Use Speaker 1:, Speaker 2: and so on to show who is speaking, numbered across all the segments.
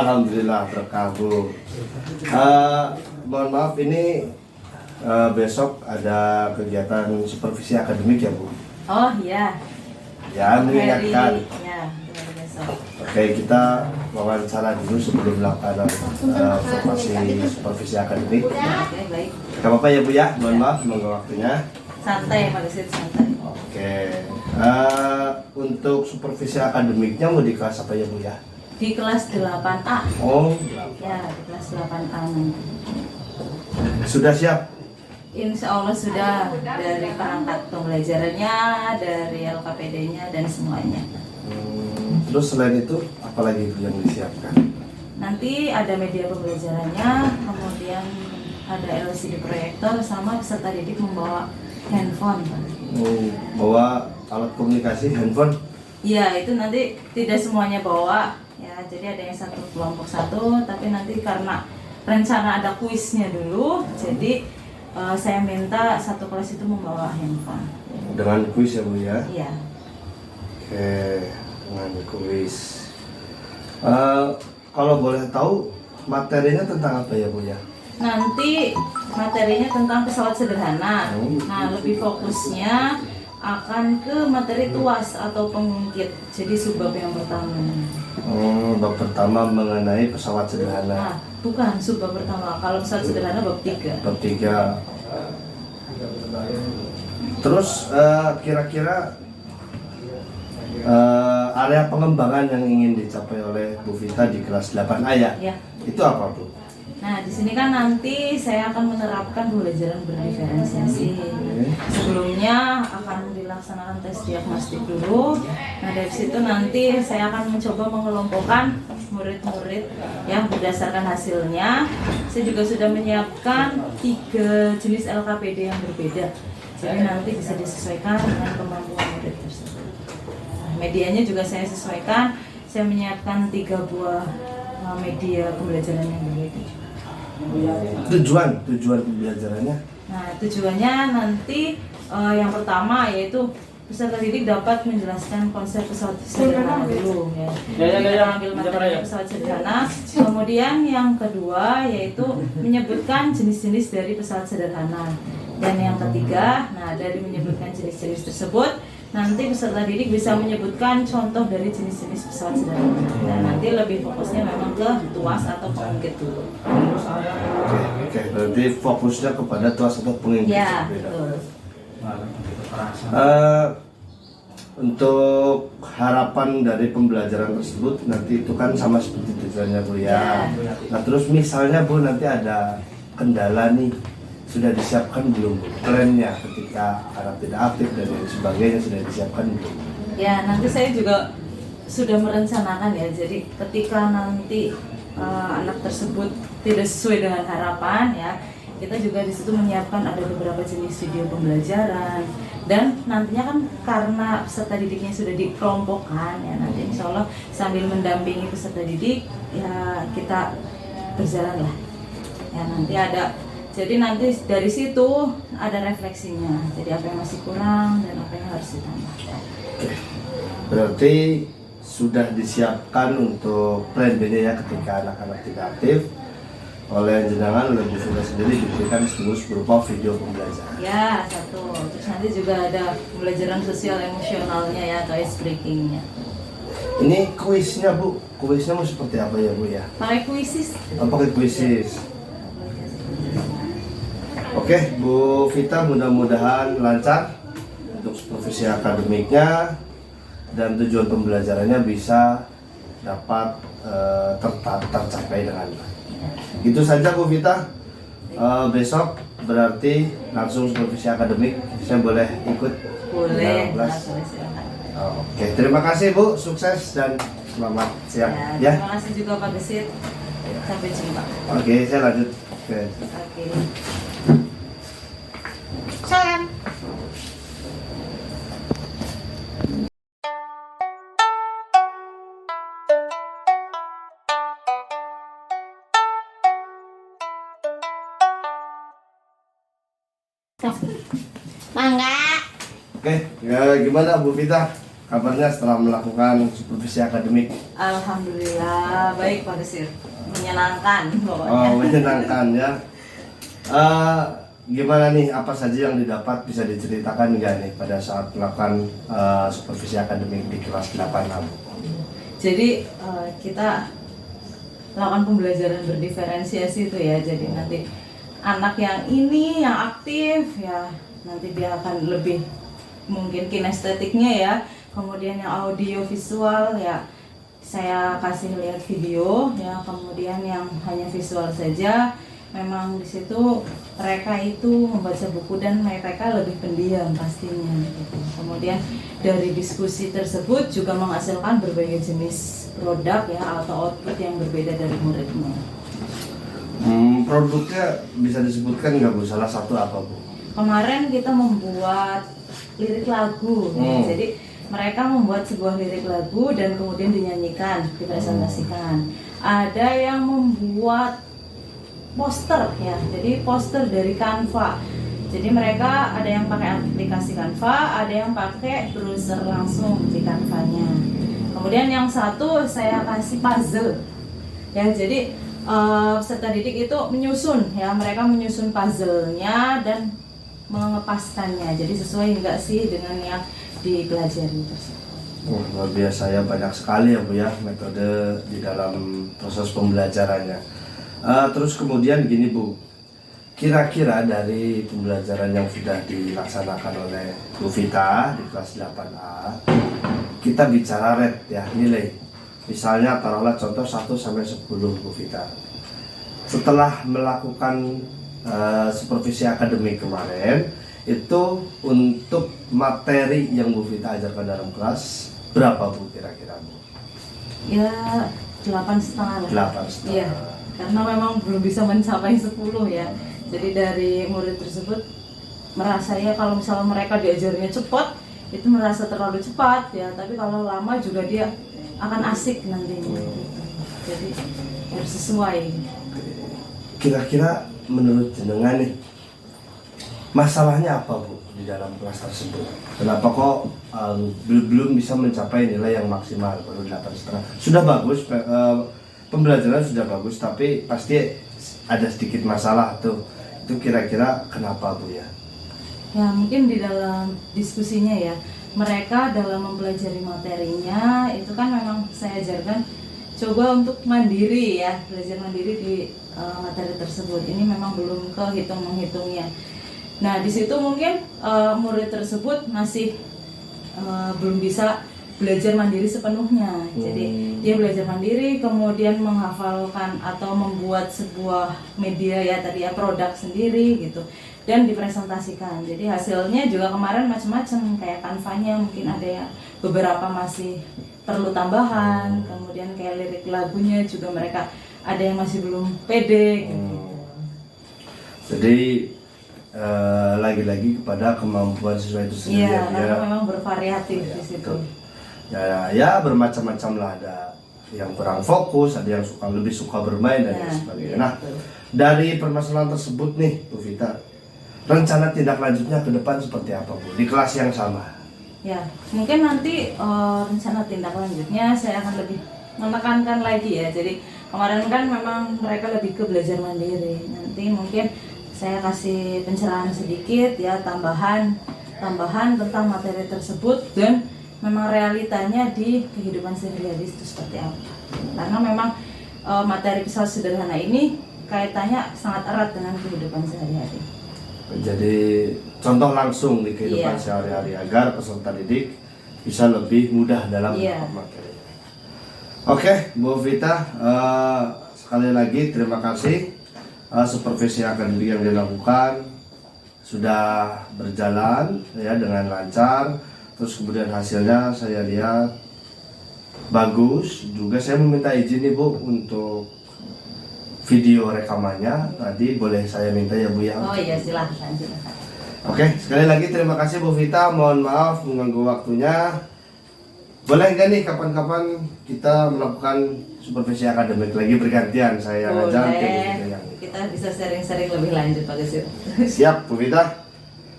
Speaker 1: Alhamdulillah berkah Bu. Mohon maaf ini besok ada kegiatan supervisi akademik ya Bu.
Speaker 2: Oh iya.
Speaker 1: Ya mengingatkan.
Speaker 2: Ya, besok.
Speaker 1: Oke, kita wawancara dulu sebelum melakukan formasi supervisi akademik.
Speaker 2: Oke, baik.
Speaker 1: Gak apa-apa ya Bu ya, mohon maaf mengganggu waktunya.
Speaker 2: Santai, Pak Gesit, santai.
Speaker 1: Oke, untuk supervisi akademiknya mau di kelas apa ya Bu ya?
Speaker 2: Di kelas 8A.
Speaker 1: Oh,
Speaker 2: Ya, di kelas 8A nanti.
Speaker 1: sudah siap?
Speaker 2: Insya Allah sudah, dari perangkat pembelajarannya, dari LKPD-nya, dan semuanya.
Speaker 1: Terus selain itu, apa lagi yang disiapkan?
Speaker 2: Nanti ada media pembelajarannya, kemudian ada LCD proyektor, sama peserta didik membawa handphone.
Speaker 1: Bawa alat komunikasi, handphone?
Speaker 2: Iya, itu nanti tidak semuanya bawa. Ya, jadi ada yang satu kelompok satu, tapi nanti karena rencana ada kuisnya dulu, jadi saya minta satu kelas itu membawa handphone.
Speaker 1: Dengan kuis ya Bu ya?
Speaker 2: Iya.
Speaker 1: Oke, dengan kuis. Kalau boleh tahu materinya tentang apa ya Bu ya?
Speaker 2: Nanti materinya tentang pesawat sederhana. Nah, lebih fokusnya akan ke materi tuas atau pengungkit. Jadi subbab yang pertama.
Speaker 1: Bab pertama mengenai pesawat sederhana.
Speaker 2: Nah, bukan subbab pertama. Kalau pesawat sederhana bab 3.
Speaker 1: Bab 3. Terus kira-kira area pengembangan yang ingin dicapai oleh Bu Vita di kelas 8A ya?
Speaker 2: Ya.
Speaker 1: Itu apa Bu?
Speaker 2: Nah, di sini kan nanti saya akan menerapkan pembelajaran berdiferensiasi. Sebelumnya akan dilaksanakan tes diagnostik dulu. Nah, dari situ nanti saya akan mencoba mengelompokkan murid-murid yang berdasarkan hasilnya. Saya juga sudah menyiapkan 3 jenis LKPD yang berbeda. Jadi nanti bisa disesuaikan dengan kemampuan murid tersebut. Nah, medianya juga saya sesuaikan. Saya menyiapkan 3 buah media pembelajaran yang berbeda.
Speaker 1: Tujuan pembelajarannya?
Speaker 2: Nah, tujuannya nanti yang pertama yaitu peserta didik dapat menjelaskan konsep pesawat sederhana dulu ya. Kita ambil materi pesawat sederhana. Kemudian yang kedua yaitu menyebutkan jenis-jenis dari pesawat sederhana. Dan yang ketiga, nah dari menyebutkan jenis-jenis tersebut, nanti peserta didik bisa menyebutkan contoh dari jenis-jenis pesawat sederhana. Dan nanti lebih fokusnya memang ke tuas atau pengungkit dulu.
Speaker 1: Oke, berarti fokusnya kepada tuas atau pengungkit.
Speaker 2: Ya, betul.
Speaker 1: Untuk harapan dari pembelajaran tersebut nanti itu kan sama seperti tujuannya Bu ya. Nah terus misalnya Bu nanti ada kendala nih, sudah disiapkan belum Bu? Plannya ketika anak tidak aktif dan lain sebagainya sudah disiapkan belum?
Speaker 2: Ya, nanti saya juga sudah merencanakan ya. Jadi ketika nanti anak tersebut tidak sesuai dengan harapan ya, kita juga di situ menyiapkan ada beberapa jenis video pembelajaran. Dan nantinya kan karena peserta didiknya sudah dikelompokkan ya, nanti insya Allah sambil mendampingi peserta didik ya kita berjalan lah ya, nanti ada, jadi nanti dari situ ada refleksinya, jadi apa yang masih kurang dan apa yang harus ditambah.
Speaker 1: Berarti sudah disiapkan untuk plan B-nya ya ketika anak-anak tidak aktif. Oleh jenengan, oleh Bu Vita sendiri diberikan stimulus berupa video pembelajaran.
Speaker 2: Ya, satu. Terus nanti juga ada pembelajaran sosial emosionalnya ya, atau ice breakingnya.
Speaker 1: Ini kuisnya Bu, kuisnya mau seperti apa ya Bu ya?
Speaker 2: Pakai kuisis.
Speaker 1: Pakai kuisis. Oke, Bu Vita mudah-mudahan lancar untuk supervisi akademiknya dan tujuan pembelajarannya bisa dapat tercapai dengan baik. Itu saja Bu Vita. Besok berarti langsung supervisi akademik. Saya boleh ikut?
Speaker 2: Boleh.
Speaker 1: Boleh, silakan. Oke, terima kasih Bu. Sukses dan selamat siang.
Speaker 2: Ya, terima kasih juga Pak Gesit. Sampai jumpa.
Speaker 1: Oke, saya lanjut. Oke.
Speaker 3: Salam. Mangga.
Speaker 1: Oke, ya gimana Bu Vita? kabarnya setelah melakukan supervisi akademik?
Speaker 2: Alhamdulillah baik Pak Gesir, menyenangkan pokoknya.
Speaker 1: Oh, menyenangkan ya. Gimana nih, apa saja yang didapat, bisa diceritakan nggak nih pada saat melakukan supervisi akademik di kelas 8A?
Speaker 2: Jadi kita lakukan pembelajaran berdiferensiasi itu ya. Jadi nanti anak yang ini yang aktif ya, nanti dia akan lebih mungkin kinestetiknya ya. Kemudian yang audio visual ya, saya kasih lihat video ya. Kemudian yang hanya visual saja, memang di situ mereka itu membaca buku dan mereka lebih pendiam pastinya gitu. Kemudian dari diskusi tersebut juga menghasilkan berbagai jenis produk ya atau output yang berbeda dari muridnya.
Speaker 1: Produknya bisa disebutkan nggak Bu? Salah satu apa Bu?
Speaker 2: Kemarin kita membuat lirik lagu, jadi mereka membuat sebuah lirik lagu dan kemudian dinyanyikan, dipresentasikan. Ada yang membuat poster ya, jadi poster dari Canva. Jadi mereka ada yang pakai aplikasi Canva, ada yang pakai browser langsung di Canva-nya. Kemudian yang satu saya kasih puzzle ya, jadi peserta didik itu menyusun ya, mereka menyusun puzzle-nya dan mengepaskannya. Jadi sesuai enggak sih dengan yang dipelajari tersebut.
Speaker 1: Luar biasa ya, banyak sekali ya Bu ya metode di dalam proses pembelajarannya. Terus kemudian gini Bu, kira-kira dari pembelajaran yang sudah dilaksanakan oleh Bu Vita di kelas 8A, kita bicara rate ya, nilai. Misalnya taruhlah contoh 1 sampai 10 Bu Vita. Setelah melakukan supervisi akademik kemarin, itu untuk materi yang Bu Vita ajarkan dalam kelas berapa Bu kira-kira Bu?
Speaker 2: Ya 8,5 lah.
Speaker 1: 8,5.
Speaker 2: Iya, karena memang belum bisa mencapai 10 ya. Jadi dari murid tersebut merasa ya kalau misalnya mereka diajarnya cepat, itu merasa terlalu cepat ya. Tapi kalau lama juga dia akan asik nantinya. Jadi harus sesuai.
Speaker 1: Kira-kira menurut jenengan nih, masalahnya apa Bu di dalam kelas tersebut? Kenapa kok belum bisa mencapai nilai yang maksimal, baru 8,5? Sudah bagus, pembelajaran sudah bagus, tapi pasti ada sedikit masalah tuh. Itu kira-kira kenapa Bu ya?
Speaker 2: Ya mungkin di dalam diskusinya ya, mereka dalam mempelajari materinya itu kan memang saya ajarkan coba untuk mandiri ya, belajar mandiri di materi tersebut. Ini memang belum kehitung menghitungnya. Nah di situ mungkin murid tersebut masih belum bisa belajar mandiri sepenuhnya. Jadi dia belajar mandiri, kemudian menghafalkan atau membuat sebuah media ya tadi ya, produk sendiri gitu, dan dipresentasikan. Jadi hasilnya juga kemarin macam-macam, kayak Canva-nya mungkin ada yang beberapa masih perlu tambahan, kemudian kayak lirik lagunya juga mereka ada yang masih belum pede gitu.
Speaker 1: Jadi lagi-lagi kepada kemampuan siswa itu sendiri.
Speaker 2: Iya, karena memang bervariatif di situ.
Speaker 1: Ya bermacam-macam lah, ada yang kurang fokus, ada yang lebih suka bermain dan lain sebagainya. Nah, dari permasalahan tersebut nih Bu Vita, rencana tindak lanjutnya ke depan seperti apa Bu di kelas yang sama?
Speaker 2: Ya, mungkin nanti rencana tindak lanjutnya saya akan lebih menekankan lagi ya. Jadi kemarin kan memang mereka lebih ke belajar mandiri. Nanti mungkin saya kasih pencerahan sedikit ya, tambahan tentang materi tersebut dan memang realitanya di kehidupan sehari-hari itu seperti apa. Karena memang materi kisah sederhana ini kaitannya sangat erat dengan kehidupan sehari-hari.
Speaker 1: Jadi contoh langsung di kehidupan sehari-hari agar peserta didik bisa lebih mudah dalam materi. Oke, Bu Vita, sekali lagi terima kasih. Supervisi akademik yang dilakukan sudah berjalan ya dengan lancar. Terus kemudian hasilnya saya lihat bagus. Juga saya meminta izin nih Bu untuk video rekamannya. Tadi boleh saya minta ya Bu ya?
Speaker 2: Oh iya, silahkan.
Speaker 1: Oke, sekali lagi terima kasih Bu Vita. Mohon maaf mengganggu waktunya. Boleh nggak nih kapan-kapan kita melakukan supervisi akademik lagi bergantian, saya ngajar,
Speaker 2: boleh. Kita bisa sharing-sharing lebih lanjut Pak Gesir.
Speaker 1: Siap Bu Vita.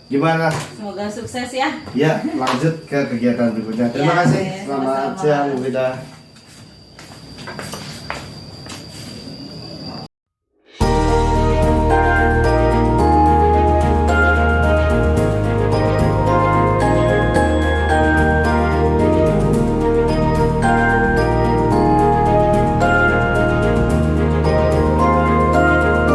Speaker 1: Gimana?
Speaker 2: Semoga sukses ya.
Speaker 1: Ya, lanjut ke kegiatan berikutnya. Terima
Speaker 2: Ya,
Speaker 1: kasih.
Speaker 2: oke.
Speaker 1: Selamat
Speaker 2: Sama-sama.
Speaker 1: siang, Bu Ida.